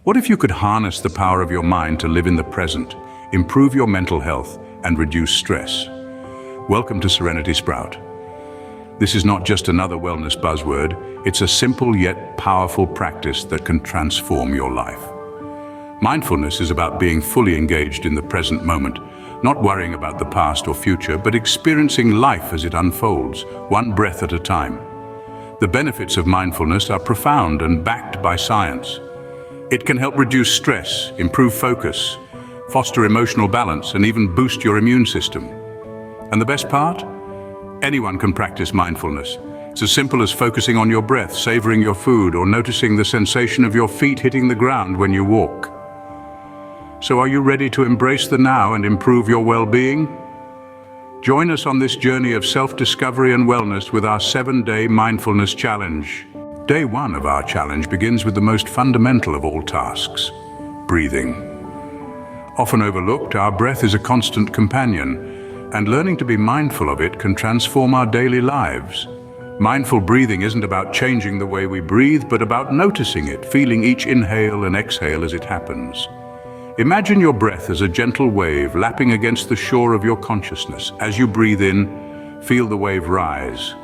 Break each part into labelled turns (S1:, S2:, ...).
S1: What if you could harness the power of your mind to live in the present, improve your mental health, and reduce stress? Welcome to Serenity Sprout. This is not just another wellness buzzword, it's a simple yet powerful practice that can transform your life. Mindfulness is about being fully engaged in the present moment, not worrying about the past or future, but experiencing life as it unfolds, one breath at a time. The benefits of mindfulness are profound and backed by science. It can help reduce stress, improve focus, foster emotional balance, and even boost your immune system. And the best part? Anyone can practice mindfulness. It's as simple as focusing on your breath, savoring your food, or noticing the sensation of your feet hitting the ground when you walk. So are you ready to embrace the now and improve your well-being? Join us on this journey of self-discovery and wellness with our 7-day mindfulness challenge. Day 1 of our challenge begins with the most fundamental of all tasks, breathing. Often overlooked, our breath is a constant companion, and learning to be mindful of it can transform our daily lives. Mindful breathing isn't about changing the way we breathe, but about noticing it, feeling each inhale and exhale as it happens. Imagine your breath as a gentle wave lapping against the shore of your consciousness. As you breathe in, feel the wave rise.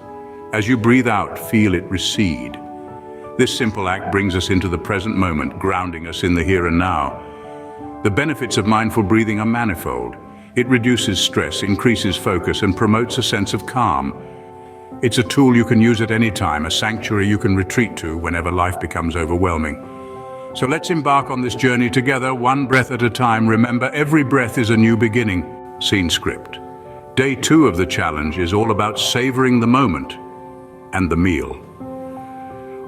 S1: As you breathe out, feel it recede. This simple act brings us into the present moment, grounding us in the here and now. The benefits of mindful breathing are manifold. It reduces stress, increases focus, and promotes a sense of calm. It's a tool you can use at any time, a sanctuary you can retreat to whenever life becomes overwhelming. So let's embark on this journey together, one breath at a time. Remember, every breath is a new beginning. Scene script. Day 2 of the challenge is all about savoring the moment and the meal.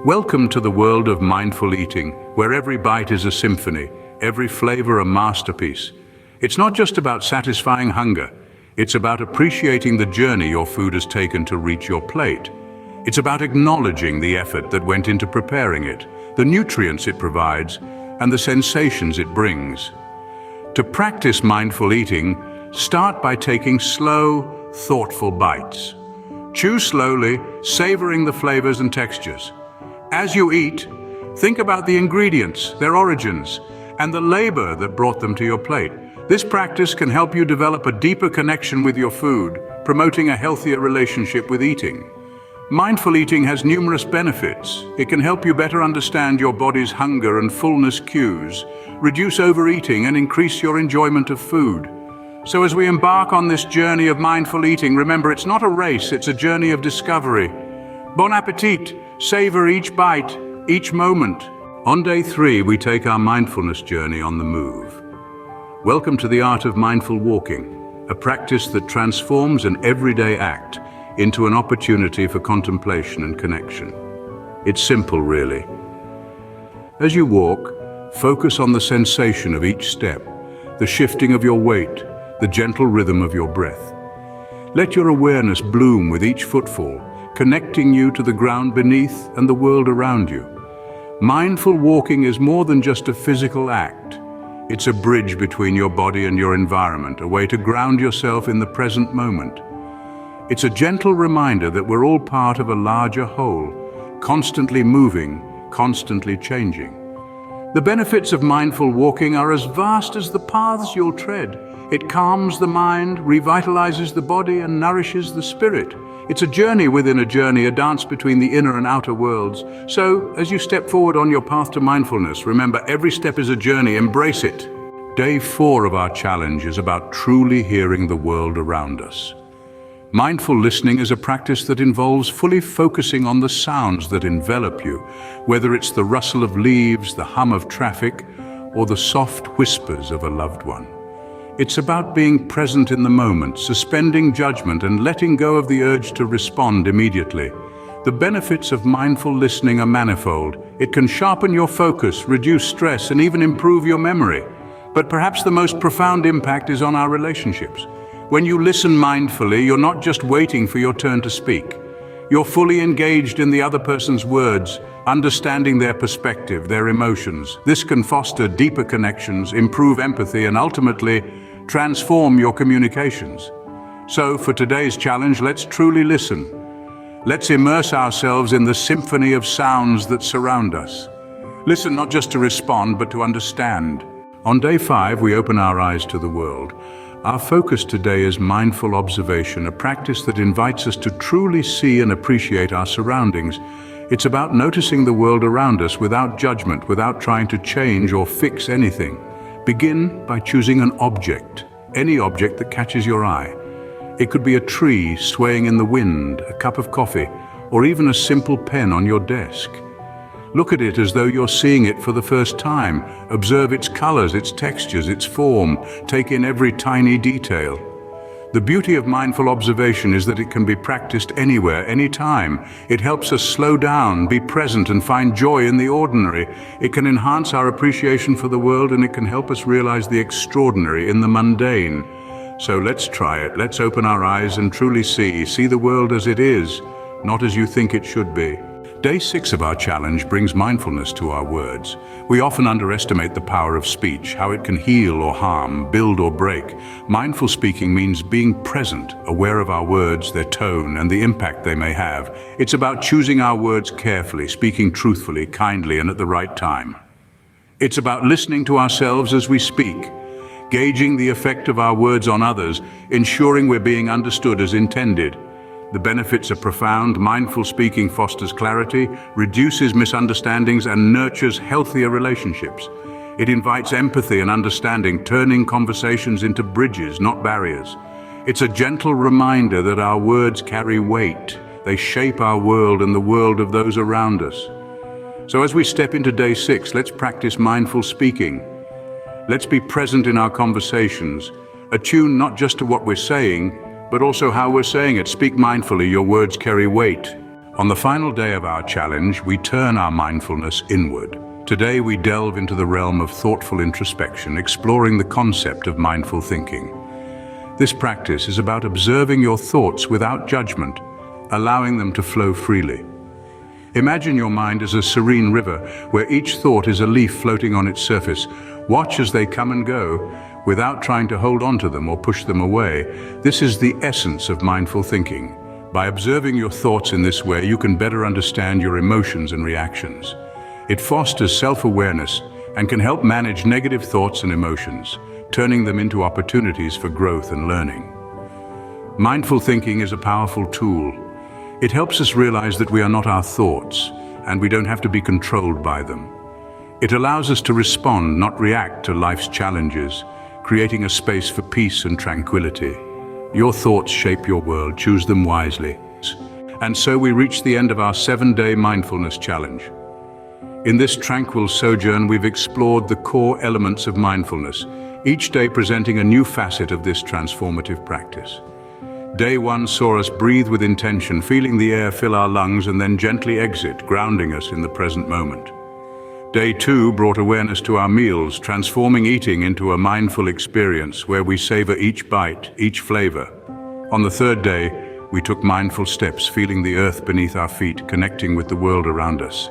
S1: Welcome to the world of mindful eating, where every bite is a symphony, every flavor a masterpiece. It's not just about satisfying hunger. It's about appreciating the journey your food has taken to reach your plate. It's about acknowledging the effort that went into preparing it, the nutrients it provides, and the sensations it brings. To practice mindful eating, start by taking slow, thoughtful bites. Chew slowly, savoring the flavors and textures. As you eat, think about the ingredients, their origins, and the labor that brought them to your plate. This practice can help you develop a deeper connection with your food, promoting a healthier relationship with eating. Mindful eating has numerous benefits. It can help you better understand your body's hunger and fullness cues, reduce overeating, and increase your enjoyment of food. So as we embark on this journey of mindful eating, remember, it's not a race, it's a journey of discovery. Bon appetit! Savor each bite, each moment. On day 3, we take our mindfulness journey on the move. Welcome to the art of mindful walking, a practice that transforms an everyday act into an opportunity for contemplation and connection. It's simple, really. As you walk, focus on the sensation of each step, the shifting of your weight, the gentle rhythm of your breath. Let your awareness bloom with each footfall, connecting you to the ground beneath and the world around you. Mindful walking is more than just a physical act. It's a bridge between your body and your environment, a way to ground yourself in the present moment. It's a gentle reminder that we're all part of a larger whole, constantly moving, constantly changing. The benefits of mindful walking are as vast as the paths you'll tread. It calms the mind, revitalizes the body, and nourishes the spirit. It's a journey within a journey, a dance between the inner and outer worlds. So, as you step forward on your path to mindfulness, remember, every step is a journey, embrace it. Day 4 of our challenge is about truly hearing the world around us. Mindful listening is a practice that involves fully focusing on the sounds that envelop you, whether it's the rustle of leaves, the hum of traffic, or the soft whispers of a loved one. It's about being present in the moment, suspending judgment, and letting go of the urge to respond immediately. The benefits of mindful listening are manifold. It can sharpen your focus, reduce stress, and even improve your memory. But perhaps the most profound impact is on our relationships. When you listen mindfully, you're not just waiting for your turn to speak. You're fully engaged in the other person's words, understanding their perspective, their emotions. This can foster deeper connections, improve empathy, and ultimately transform your communications. So for today's challenge, let's truly listen. Let's immerse ourselves in the symphony of sounds that surround us. Listen not just to respond, but to understand. On day 5, we open our eyes to the world. Our focus today is mindful observation, a practice that invites us to truly see and appreciate our surroundings. It's about noticing the world around us without judgment, without trying to change or fix anything. Begin by choosing an object, any object that catches your eye. It could be a tree swaying in the wind, a cup of coffee, or even a simple pen on your desk. Look at it as though you're seeing it for the first time. Observe its colors, its textures, its form. Take in every tiny detail. The beauty of mindful observation is that it can be practiced anywhere, anytime. It helps us slow down, be present, and find joy in the ordinary. It can enhance our appreciation for the world, and it can help us realize the extraordinary in the mundane. So let's try it. Let's open our eyes and truly see the world as it is, not as you think it should be. Day 6 of our challenge brings mindfulness to our words. We often underestimate the power of speech, how it can heal or harm, build or break. Mindful speaking means being present, aware of our words, their tone, and the impact they may have. It's about choosing our words carefully, speaking truthfully, kindly, and at the right time. It's about listening to ourselves as we speak, gauging the effect of our words on others, ensuring we're being understood as intended. The benefits are profound. Mindful speaking fosters clarity, reduces misunderstandings, and nurtures healthier relationships. It invites empathy and understanding, turning conversations into bridges, not barriers. It's a gentle reminder that our words carry weight. They shape our world and the world of those around us. So as we step into day 6, let's practice mindful speaking. Let's be present in our conversations, attuned not just to what we're saying, but also how we're saying it. Speak mindfully, your words carry weight. On the final day of our challenge, we turn our mindfulness inward. Today we delve into the realm of thoughtful introspection, exploring the concept of mindful thinking. This practice is about observing your thoughts without judgment, allowing them to flow freely. Imagine your mind as a serene river, where each thought is a leaf floating on its surface. Watch as they come and go, without trying to hold on to them or push them away. This is the essence of mindful thinking. By observing your thoughts in this way, you can better understand your emotions and reactions. It fosters self-awareness and can help manage negative thoughts and emotions, turning them into opportunities for growth and learning. Mindful thinking is a powerful tool. It helps us realize that we are not our thoughts, and we don't have to be controlled by them. It allows us to respond, not react to life's challenges, creating a space for peace and tranquility. Your thoughts shape your world, choose them wisely. And so we reach the end of our 7-day mindfulness challenge. In this tranquil sojourn, we've explored the core elements of mindfulness, each day presenting a new facet of this transformative practice. Day 1 saw us breathe with intention, feeling the air fill our lungs and then gently exit, grounding us in the present moment. Day 2 brought awareness to our meals, transforming eating into a mindful experience where we savor each bite, each flavor. On the 3rd day, we took mindful steps, feeling the earth beneath our feet, connecting with the world around us.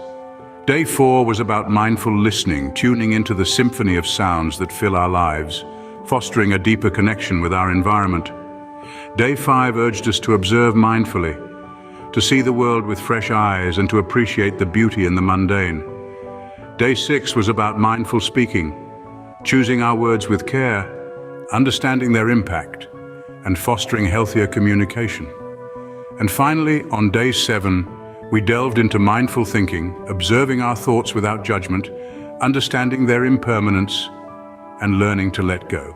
S1: Day 4 was about mindful listening, tuning into the symphony of sounds that fill our lives, fostering a deeper connection with our environment. Day 5 urged us to observe mindfully, to see the world with fresh eyes and to appreciate the beauty in the mundane. Day 6 was about mindful speaking, choosing our words with care, understanding their impact, and fostering healthier communication. And finally, on day 7, we delved into mindful thinking, observing our thoughts without judgment, understanding their impermanence, and learning to let go.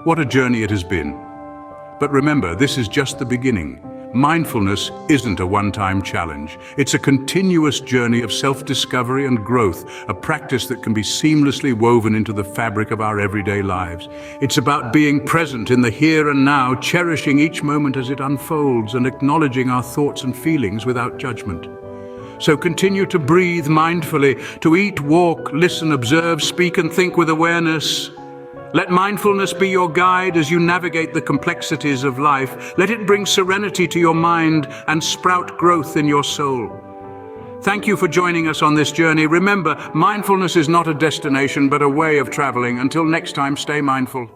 S1: What a journey it has been. But remember, this is just the beginning. Mindfulness isn't a one-time challenge. It's a continuous journey of self-discovery and growth, a practice that can be seamlessly woven into the fabric of our everyday lives. It's about being present in the here and now, cherishing each moment as it unfolds and acknowledging our thoughts and feelings without judgment. So continue to breathe mindfully, to eat, walk, listen, observe, speak, and think with awareness. Let mindfulness be your guide as you navigate the complexities of life. Let it bring serenity to your mind and sprout growth in your soul. Thank you for joining us on this journey. Remember, mindfulness is not a destination, but a way of traveling. Until next time, stay mindful.